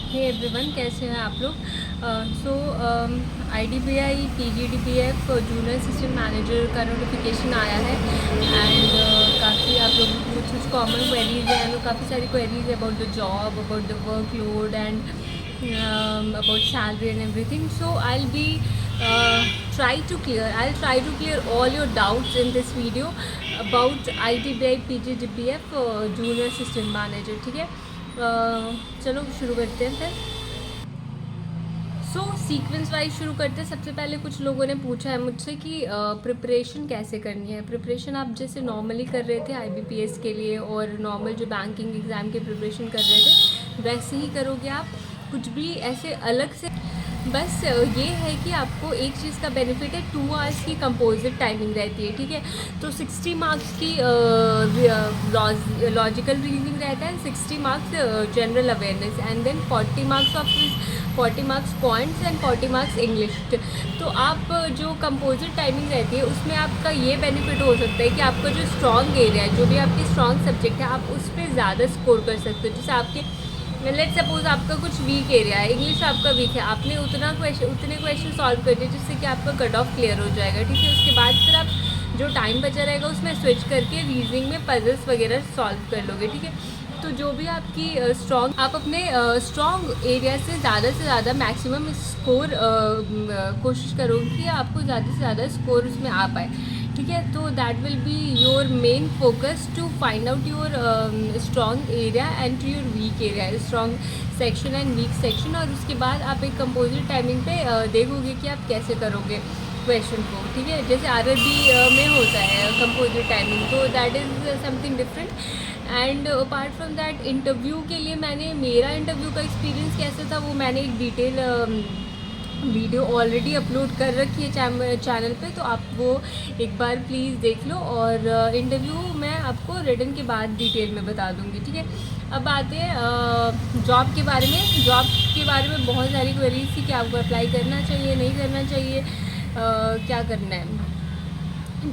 Hey everyone, कैसे हैं आप लोग। सो IDBI PGDPF junior assistant manager का नोटिफिकेशन आया है एंड काफ़ी आप लोगों को कुछ कॉमन क्वेरीज हैं, तो काफ़ी सारी क्वेरीज है about the job, about the workload and about salary and everything. So I'll try to clear all your doubts in this video about IDBI PGDPF junior assistant manager. ठीक है, चलो शुरू करते हैं फिर। सीक्वेंस वाइज शुरू करते हैं। सबसे पहले कुछ लोगों ने पूछा है मुझसे कि प्रिपरेशन कैसे करनी है। प्रिपरेशन आप जैसे नॉर्मली कर रहे थे IBPS के लिए और नॉर्मल जो बैंकिंग एग्ज़ाम की प्रिपरेशन कर रहे थे वैसे ही करोगे आप, कुछ भी ऐसे अलग से। बस ये है कि आपको एक चीज़ का बेनिफिट है, 2 आवर्स की कंपोजिट टाइमिंग रहती है। ठीक है, तो 60 मार्क्स की लॉजिकल रीजनिंग रहता है, 60 marks general awareness and then 40 marks points and 40 marks English. तो आप जो कंपोजिट टाइमिंग रहती है उसमें आपका ये बेनिफिट हो सकता है कि आपका जो स्ट्रॉन्ग एरिया है, जो भी आपकी स्ट्रॉन्ग सब्जेक्ट है, आप उस पर ज़्यादा स्कोर कर सकते हो। जैसे आपके लेट सपोज आपका कुछ वीक एरिया है, इंग्लिश आपका वीक है, आपने उतने क्वेश्चन सॉल्व कर दिए जिससे कि आपका कट ऑफ क्लियर हो जाएगा। ठीक है, उसके बाद फिर आप जो टाइम बचा रहेगा उसमें स्विच करके रीजनिंग में पजल्स वगैरह सॉल्व कर लोगे। ठीक है, तो जो भी आपकी स्ट्रॉन्ग, आप अपने स्ट्रॉन्ग एरिया से ज़्यादा मैक्सिमम स्कोर कोशिश करोगे कि आपको ज़्यादा से ज़्यादा स्कोर उसमें आ पाए। ठीक है, तो that will be your main focus to find out your strong area and to your weak area, strong section and weak section. और उसके बाद आप एक कंपोजिट टाइमिंग पे देखोगे कि आप कैसे करोगे क्वेश्चन को। ठीक है, जैसे RRB में होता है कंपोजिट टाइमिंग, तो that is something different. And apart from that, interview के लिए मेरा इंटरव्यू का एक्सपीरियंस कैसा था वो मैंने एक डिटेल वीडियो ऑलरेडी अपलोड कर रखी है चैनल पे, तो आप वो एक बार प्लीज़ देख लो। और इंटरव्यू मैं आपको रिटन के बाद डिटेल में बता दूँगी। ठीक है, अब आते हैं जॉब के बारे में। जॉब के बारे में बहुत सारी क्वेरीज थी कि आपको अप्लाई करना चाहिए, नहीं करना चाहिए, क्या करना है।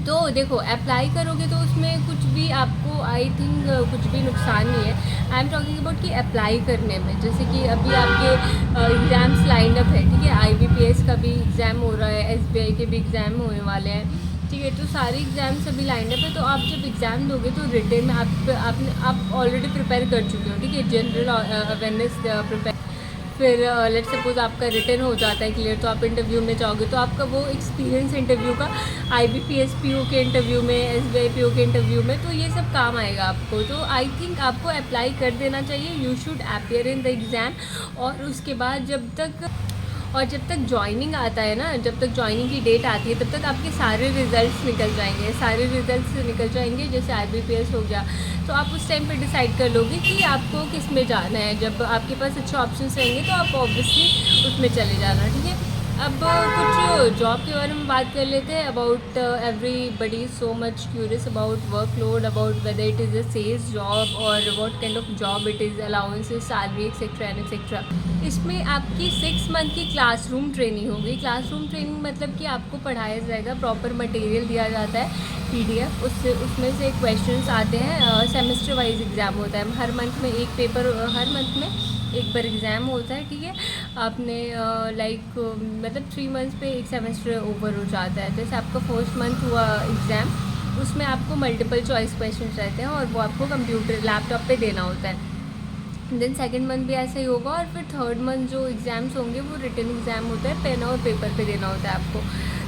तो देखो, अप्लाई करोगे तो उसमें कुछ भी आपको आई थिंक कुछ भी नुकसान नहीं है। आई एम टॉकिंग अबाउट कि अप्लाई करने में, जैसे कि अभी आपके एग्ज़ाम्स लाइन अप है। ठीक है, IBPS का भी एग्ज़ाम हो रहा है, SBI के भी एग्ज़ाम होने वाले हैं। ठीक है, तो सारे एग्ज़ाम्स अभी लाइन अप है। तो आप जब एग्ज़ाम दोगे तो रिटन में आप ऑलरेडी प्रिपेयर कर चुके हो। ठीक है, जनरल अवेयरनेस प्रिपेयर, फिर लेट सपोज आपका रिटर्न हो जाता है क्लियर, तो आप इंटरव्यू में जाओगे तो आपका वो एक्सपीरियंस इंटरव्यू का IBPS PO के इंटरव्यू में, SBI PO के इंटरव्यू में, तो ये सब काम आएगा आपको। तो आई थिंक आपको अप्लाई कर देना चाहिए। You should appear in the exam. और उसके बाद जब तक ज्वाइनिंग आता है ना, जब तक ज्वाइनिंग की डेट आती है, तब तक आपके सारे रिजल्ट्स निकल जाएंगे। जैसे IBPS हो गया, तो आप उस टाइम पे डिसाइड कर लोगे कि आपको किस में जाना है। जब आपके पास अच्छे ऑप्शंस रहेंगे तो आप ऑब्वियसली उसमें चले जाना। ठीक है, अब कुछ जॉब के बारे में बात कर लेते हैं। About everybody is so much curious about workload, about whether it is a sales job और what kind of job it is, allowances, salary etcetera and etcetera. इसमें आपकी 6 मंथ की क्लासरूम ट्रेनिंग होगी। क्लासरूम ट्रेनिंग मतलब कि आपको पढ़ाया जाएगा, प्रॉपर मटेरियल दिया जाता है PDF, उसमें से क्वेश्चंस आते हैं। सेमेस्टर वाइज एग्ज़ाम होता है, हर मंथ में एक पेपर, हर मंथ में एक बार एग्ज़ाम होता है। ठीक है, आपने मतलब 3 मंथ्स पे एक सेमेस्टर ओवर हो जाता है। जैसे आपका फर्स्ट मंथ हुआ एग्ज़ाम, उसमें आपको मल्टीपल चॉइस क्वेश्चन रहते हैं और वो आपको कंप्यूटर लैपटॉप पे देना होता है। देन सेकेंड मंथ भी ऐसा ही होगा और फिर थर्ड मंथ जो एग्ज़ाम्स होंगे वो रिटन एग्ज़ाम होता है, पेन और पेपर पे देना होता है आपको।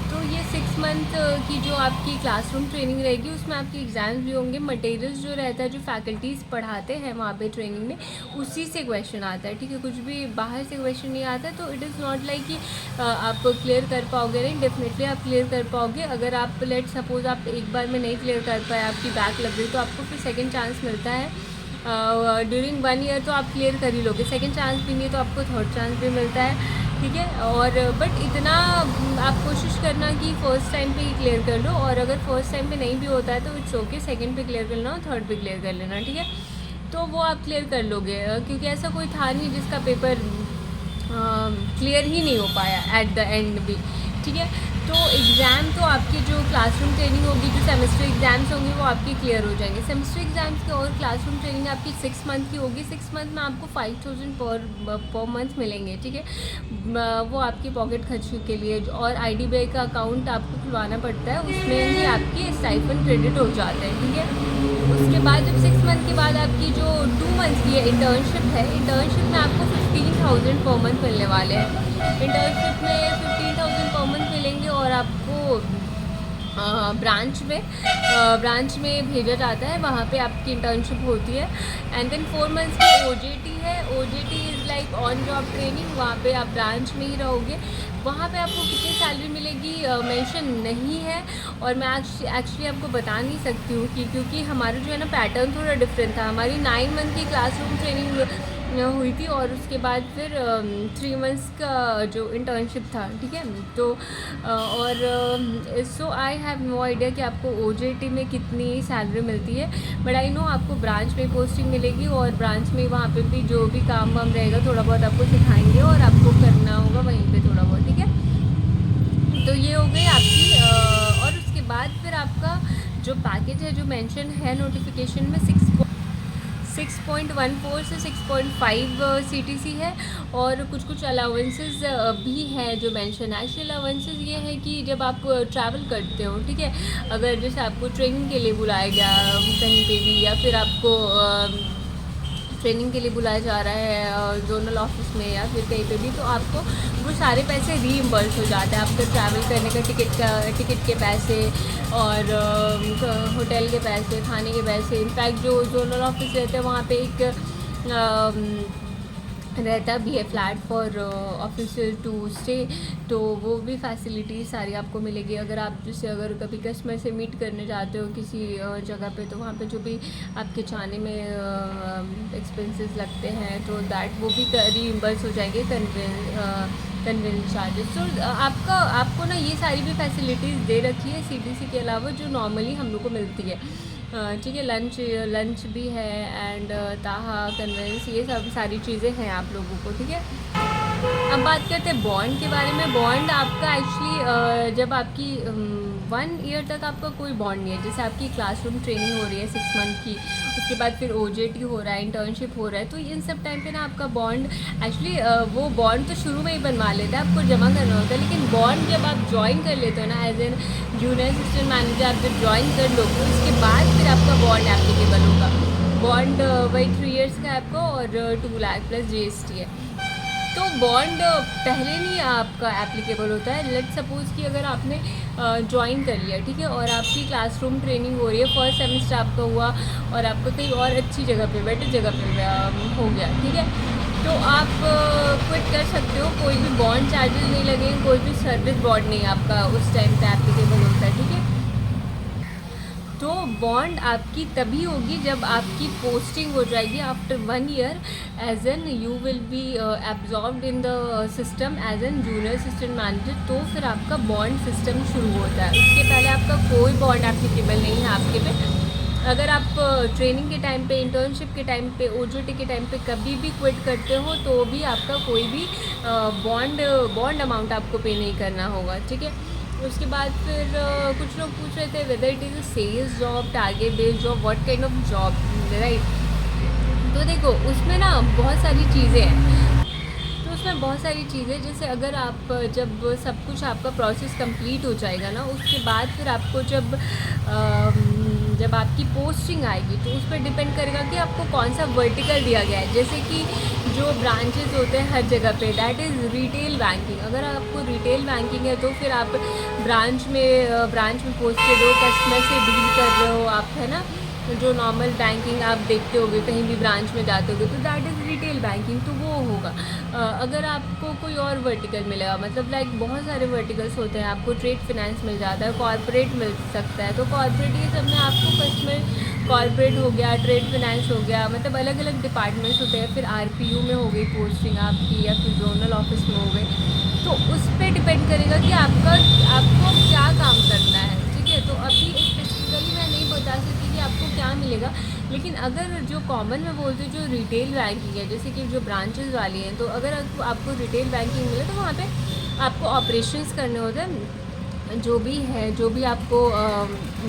तो ये 6 मंथ की जो आपकी क्लासरूम ट्रेनिंग रहेगी उसमें आपके एग्ज़ाम्स भी होंगे। मटेरियल्स जो रहता है, जो फैकल्टीज़ पढ़ाते हैं वहाँ पे ट्रेनिंग में, उसी से क्वेश्चन आता है। ठीक है, कुछ भी बाहर से क्वेश्चन नहीं आता। तो इट इज़ नॉट लाइक कि आप क्लियर कर पाओगे, नहीं, डेफिनेटली आप क्लियर कर पाओगे। अगर आप लेट सपोज आप एक बार में नहीं क्लियर कर पाए, आपकी बैक लग गई, तो आपको फिर सेकेंड चांस मिलता है। ड्यूरिंग 1 ईयर तो आप क्लियर कर ही लोगे, सेकेंड चांस भी नहीं तो आपको थर्ड चांस भी मिलता है। ठीक है, और बट इतना आप कोशिश करना कि फ़र्स्ट टाइम पे ही क्लियर कर लो। और अगर फर्स्ट टाइम पे नहीं भी होता है तो इट्स ओके, सेकंड पे क्लियर कर लेना और थर्ड पे क्लियर कर लेना। ठीक है, तो वो आप क्लियर कर लोगे, क्योंकि ऐसा कोई था नहीं जिसका पेपर क्लियर ही नहीं हो पाया एट द एंड भी। ठीक है। तो एग्ज़ाम तो आपके जो क्लासरूम ट्रेनिंग होगी, जो सेमेस्टर एग्ज़ाम्स होंगे वो आपके क्लियर हो जाएंगे। सेमेस्टर एग्ज़ाम्स की और क्लासरूम ट्रेनिंग आपकी 6 मंथ की होगी। 6 मंथ में आपको 5000 पर मंथ मिलेंगे, ठीक है। वो आपकी पॉकेट खर्च के लिए। और आईडी बैंक का अकाउंट आपको खुलवाना पड़ता है, उसमें ही आपके स्टाइपेंड क्रेडिट हो जाते हैं, ठीक है। उसके बाद जब 6 मंथ के बाद आपकी जो 2 मंथ की इंटर्नशिप है, इंटर्नशिप में आपको 15,000 पर मंथ मिलने वाले हैं। इंटर्नशिप में 15,000 पर मंथ मिलेंगे और आपको ब्रांच में भेजा जाता है, वहाँ पे आपकी इंटर्नशिप होती है। एंड देन 4 मंथ्स की ओजेटी है। OJT is like on job training. वहाँ पे आप ब्रांच में ही रहोगे। वहाँ पे आपको कितनी सैलरी मिलेगी मेंशन नहीं है, और मैं एक्चुअली आपको बता नहीं सकती हूँ कि क्योंकि हमारा जो है ना पैटर्न थोड़ा डिफरेंट था। हमारी 9 मंथ की क्लासरूम ट्रेनिंग हुई थी और उसके बाद फिर 3 मंथ्स का जो इंटर्नशिप था, ठीक है। तो और सो आई हैव नो आइडिया कि आपको ओजेटी में कितनी सैलरी मिलती है, बट आई नो आपको ब्रांच में पोस्टिंग मिलेगी और ब्रांच में वहाँ पे भी जो भी काम वाम रहेगा थोड़ा बहुत आपको सिखाएंगे और आपको करना होगा वहीं पे थोड़ा बहुत, ठीक है। तो ये हो गई आपकी और उसके बाद फिर आपका जो पैकेज है जो मेंशन है नोटिफिकेशन में 6.14 से 6.5 CTC है। और कुछ अलाउंसेस भी हैं जो मेंशन है। एक्चुअली अलाउंसेस ये है कि जब आप ट्रैवल करते हो, ठीक है, अगर जैसे आपको ट्रेनिंग के लिए बुलाया गया कहीं पे भी, या फिर आपको ट्रेनिंग के लिए बुलाया जा रहा है जोनल ऑफिस में या फिर कहीं पे भी, तो आपको वो सारे पैसे रीइम्बर्स हो जाते हैं। आपका ट्रैवल करने का टिकट के पैसे और होटल के पैसे, खाने के पैसे। इनफैक्ट जो जोनल ऑफिस रहते हैं वहाँ पे एक रहता भी है flat for officer to stay, तो वो भी फैसिलिटीज़ सारी आपको मिलेगी। अगर आप जैसे अगर कभी कस्टमर से मीट करने जाते हो किसी जगह पे, तो वहाँ पे जो भी आपके जाने में एक्सपेंसेस लगते हैं तो दैट वो भी रीइम्बर्स हो जाएंगे कन्वेंस चार्जेस। तो आपको ना ये सारी भी फैसिलिटीज़ दे रखी है CTC के अलावा जो नॉर्मली हम लोग को मिलती है, ठीक है। लंच भी है एंड ताहा कन्वेंस, ये सब सारी चीज़ें हैं आप लोगों को, ठीक है। अब बात करते हैं बॉन्ड के बारे में। बॉन्ड आपका एक्चुअली जब आपकी 1 ईयर तक आपका कोई बॉन्ड नहीं है। जैसे आपकी क्लासरूम ट्रेनिंग हो रही है 6 मंथ की, उसके बाद फिर OJT हो रहा है, इंटर्नशिप हो रहा है, तो इन सब टाइम पे ना आपका बॉन्ड एक्चुअली वो बॉन्ड तो शुरू में ही बनवा लेता है, आपको जमा करना होता है। लेकिन बॉन्ड जब आप ज्वाइन कर लेते हो ना as an junior assistant manager, आप जब ज्वाइन कर लोगे उसके बाद फिर आपका बॉन्ड एप्लीकेबल होगा। बॉन्ड वही 3 ईयर्स का आपको और 2 लाख प्लस GST है। तो बॉन्ड पहले नहीं आपका एप्लीकेबल होता है। लेट्स सपोज़ कि अगर आपने ज्वाइन कर लिया, ठीक है, और आपकी क्लासरूम ट्रेनिंग हो रही है, फर्स्ट सेमेस्टर आपका हुआ और आपका कहीं और अच्छी जगह पे, बेटर जगह पे हो गया, ठीक है, तो आप क्विट कर सकते हो। कोई भी बॉन्ड चार्जेस नहीं लगेंगे, कोई भी सर्विस बॉन्ड नहीं आपका उस टाइम पे एप्लीकेबल होता है, ठीक है। तो बॉन्ड आपकी तभी होगी जब आपकी पोस्टिंग हो जाएगी after 1 year, as an you will be absorbed in the system as an junior assistant manager, तो फिर आपका बॉन्ड सिस्टम शुरू होता है। उसके पहले आपका कोई बॉन्ड एप्लीकेबल नहीं है आपके पे। अगर आप ट्रेनिंग के टाइम पे, इंटर्नशिप के टाइम पे, OJT के टाइम पे कभी भी क्विट करते हो तो भी आपका कोई भी बॉन्ड अमाउंट आपको पे नहीं करना होगा, ठीक है। उसके बाद फिर कुछ लोग पूछ रहे थे whether it is a sales job, target based job, what kind of job, right. तो देखो उसमें ना बहुत सारी चीज़ें हैं। तो उसमें बहुत सारी चीज़ें, जैसे अगर आप जब सब कुछ आपका प्रोसेस कंप्लीट हो जाएगा ना, उसके बाद फिर आपको जब आपकी पोस्टिंग आएगी तो उस पर डिपेंड करेगा कि आपको कौन सा वर्टिकल दिया गया है। जैसे कि जो ब्रांचेस होते हैं हर जगह पे, दैट इज़ रिटेल बैंकिंग। अगर आपको रिटेल बैंकिंग है तो फिर आप ब्रांच में पोस्टेड हो, कस्टमर से डील कर रहे हो आप, है ना। जो नॉर्मल बैंकिंग आप देखते होगे कहीं भी ब्रांच में जाते होगे, तो दैट इज़ रिटेल बैंकिंग, तो वो होगा। अगर आपको कोई और वर्टिकल मिलेगा, मतलब लाइक बहुत सारे वर्टिकल्स होते हैं, आपको ट्रेड फिनेंस मिल जाता है, कॉर्पोरेट मिल सकता है, तो कॉर्पोरेट ये सब में आपको कस्टमर कॉर्पोरेट हो गया, ट्रेड फिनेंस हो गया, मतलब अलग अलग डिपार्टमेंट्स होते हैं। फिर RPU में हो गई पोस्टिंग आपकी, या फिर जोनल ऑफिस में हो गई, तो उस पर डिपेंड करेगा कि आपको क्या काम करना है, ठीक है। तो अभी स्पेसिफिकली मैं नहीं बता सकती कि आपको क्या मिलेगा, लेकिन अगर जो कॉमन में बोलते हैं जो रिटेल बैंकिंग है, जैसे कि जो ब्रांचेस वाली हैं, तो अगर आपको रिटेल बैंकिंग मिले तो वहाँ पे आपको ऑपरेशंस करने होते हैं। जो भी है, जो भी आपको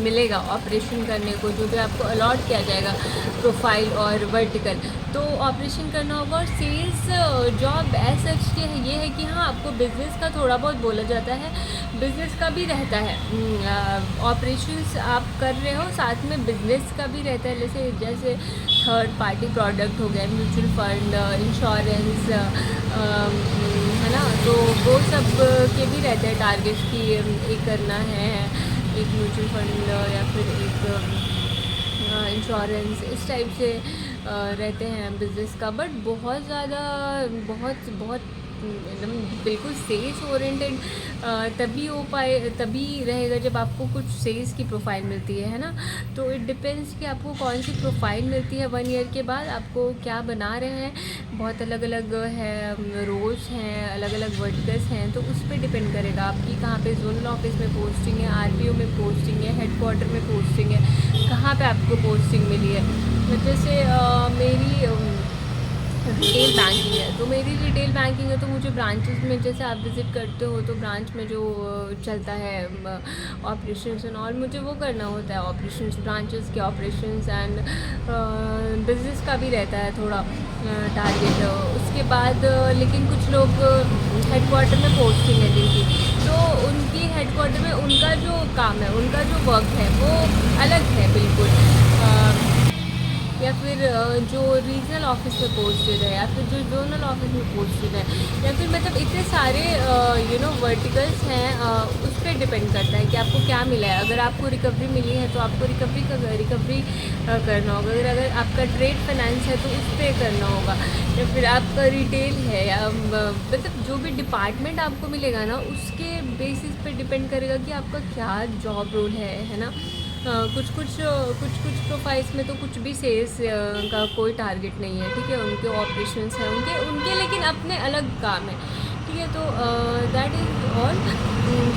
मिलेगा ऑपरेशन करने को, जो भी आपको अलॉट किया जाएगा प्रोफाइल और वर्टिकल, तो ऑपरेशन करना होगा। और सेल्स जॉब एज सच ये है कि हाँ, आपको बिज़नेस का थोड़ा बहुत बोला जाता है, बिज़नेस का भी रहता है। ऑपरेशंस आप कर रहे हो, साथ में बिज़नेस का भी रहता है, जैसे जैसे थर्ड पार्टी प्रोडक्ट हो गया, म्यूचुअल फंड, इंश्योरेंस, है ना। तो वो सब के भी रहते हैं टारगेट्स की, एक करना है एक म्यूचुअल फंड या फिर एक इंश्योरेंस, इस टाइप से रहते हैं बिज़नेस का। बट बहुत ज़्यादा बहुत बहुत एकदम बिल्कुल सेल्स ओरिएंटेड तभी हो पाए, तभी रहेगा जब आपको कुछ सेल्स की प्रोफाइल मिलती है ना। तो इट डिपेंड्स कि आपको कौन सी प्रोफाइल मिलती है 1 ईयर के बाद, आपको क्या बना रहे हैं। बहुत अलग अलग है, रोल्स हैं, अलग अलग वर्टिकल्स हैं, तो उस पर डिपेंड करेगा आपकी कहाँ पे जोनल ऑफिस में पोस्टिंग है, आरपीओ में पोस्टिंग है, हेडक्वार्टर में पोस्टिंग है, कहाँ पे आपको पोस्टिंग मिली है। जैसे मेरी रिटेल बैंकिंग है, तो मेरी रिटेल बैंकिंग है, तो मुझे ब्रांचेस में, जैसे आप विज़िट करते हो तो ब्रांच में जो चलता है ऑपरेशंस एंड ऑल, मुझे वो करना होता है ऑपरेशंस, ब्रांचेस के ऑपरेशंस एंड बिज़नेस का भी रहता है थोड़ा टारगेट। उसके बाद लेकिन कुछ लोग हेडक्वार्टर में पोस्टिंग है जिनकी, तो उनकी हेडक्वार्टर में उनका जो काम है, उनका जो वर्क है वो अलग है बिल्कुल। या फिर जो रीजनल ऑफिस में पोस्टेड है, या फिर जो जोनल ऑफिस में पोस्टेड है, या फिर मतलब इतने सारे वर्टिकल्स हैं, उस पर डिपेंड करता है कि आपको क्या मिला है। अगर आपको रिकवरी मिली है तो आपको रिकवरी करना होगा। अगर आपका ट्रेड फाइनेंस है तो उस पर करना होगा। या फिर आपका रिटेल है, या मतलब जो भी डिपार्टमेंट आपको मिलेगा ना, उसके बेसिस पे डिपेंड करेगा कि आपका क्या जॉब रोल है ना। कुछ कुछ प्रोफाइल्स में तो कुछ भी सेल्स का कोई टारगेट नहीं है, ठीक है। उनके ऑपरेशंस हैं, उनके लेकिन अपने अलग काम है, ठीक है। तो दैट इज़ ऑल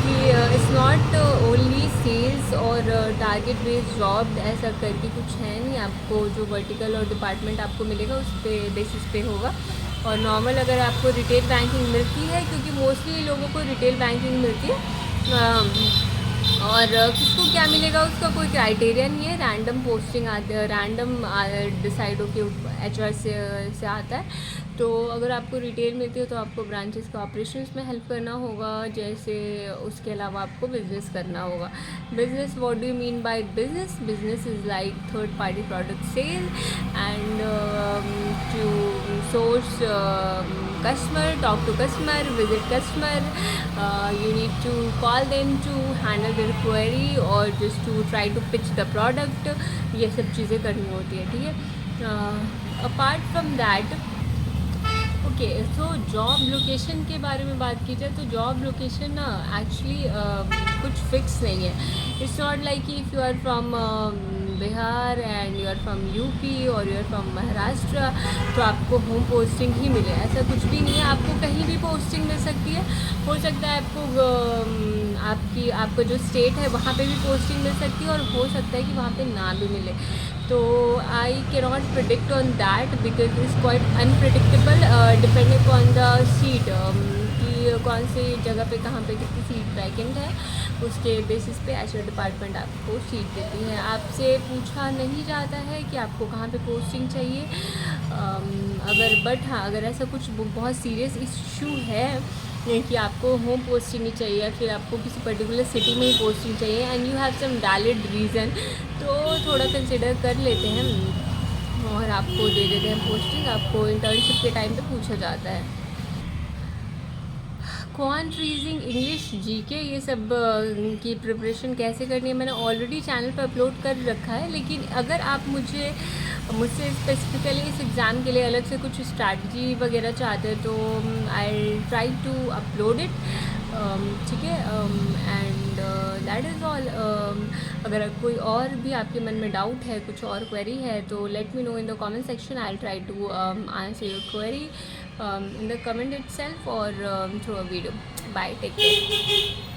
कि इट्स नॉट ओनली सेल्स और टारगेट बेस्ड जॉब, ऐसा करके कुछ है नहीं। आपको जो वर्टिकल और डिपार्टमेंट आपको मिलेगा उस पे बेसिस पे होगा। और नॉर्मल अगर आपको रिटेल बैंकिंग मिलती है, क्योंकि मोस्टली लोगों को रिटेल बैंकिंग मिलती है, और किसको क्या मिलेगा उसका कोई क्राइटेरिया नहीं है, रैंडम पोस्टिंग आती है, रैंडम डिसाइड होके HR से आता है। तो अगर आपको रिटेल मिलती है तो आपको ब्रांचेस के ऑपरेशंस में हेल्प करना होगा, जैसे उसके अलावा आपको बिज़नेस करना होगा। Business, what do you mean by business? Business is like third party product sale and to source customer, talk to customer, visit customer, you need to call them to handle their query or just to try to pitch the product, ये सब चीज़ें करनी होती है, ठीक है। Apart from that, okay, so job location के बारे में बात की जाए तो जॉब लोकेशन ना एक्चुअली कुछ फिक्स नहीं है। It's not like if you are from Bihar and you are from UP और यू आर फ्रॉम महाराष्ट्र तो आपको होम पोस्टिंग ही मिले, ऐसा कुछ भी नहीं है। आपको कहीं भी पोस्टिंग मिल सकती है। हो सकता है आपको आपका जो स्टेट है वहाँ पे भी पोस्टिंग मिल सकती है, और हो सकता है कि वहाँ पे ना भी मिले। तो I can not predict on that because it's quite unpredictable depending on the seat, कि कौन सी जगह पे कहाँ पे कितनी सीट वैकेंट है, उसके बेसिस पे HR डिपार्टमेंट आपको सीट देती है। आपसे पूछा नहीं जाता है कि आपको कहाँ पे पोस्टिंग चाहिए। अगर ऐसा कुछ बहुत सीरियस इशू है कि आपको होम पोस्टिंग ही चाहिए, या फिर आपको किसी पर्टिकुलर सिटी में ही पोस्टिंग चाहिए and you have some valid reason, तो थोड़ा कंसिडर कर लेते हैं और आपको दे देते हैं पोस्टिंग। आपको इंटर्नशिप के टाइम पे पूछा जाता है। क्वांट रीजनिंग, इंग्लिश, GK, ये सब की प्रिपरेशन कैसे करनी है मैंने ऑलरेडी चैनल पर अपलोड कर रखा है। लेकिन अगर आप मुझसे स्पेसिफिकली इस एग्ज़ाम के लिए अलग से कुछ स्ट्रैटेजी वगैरह चाहते हैं तो I try to upload it, ठीक है। And that is all. अगर कोई और भी आपके मन में डाउट है, कुछ और क्वेरी है, तो let me know in the comment section. I try to answer your query in the comment itself or through a video. Bye, take care.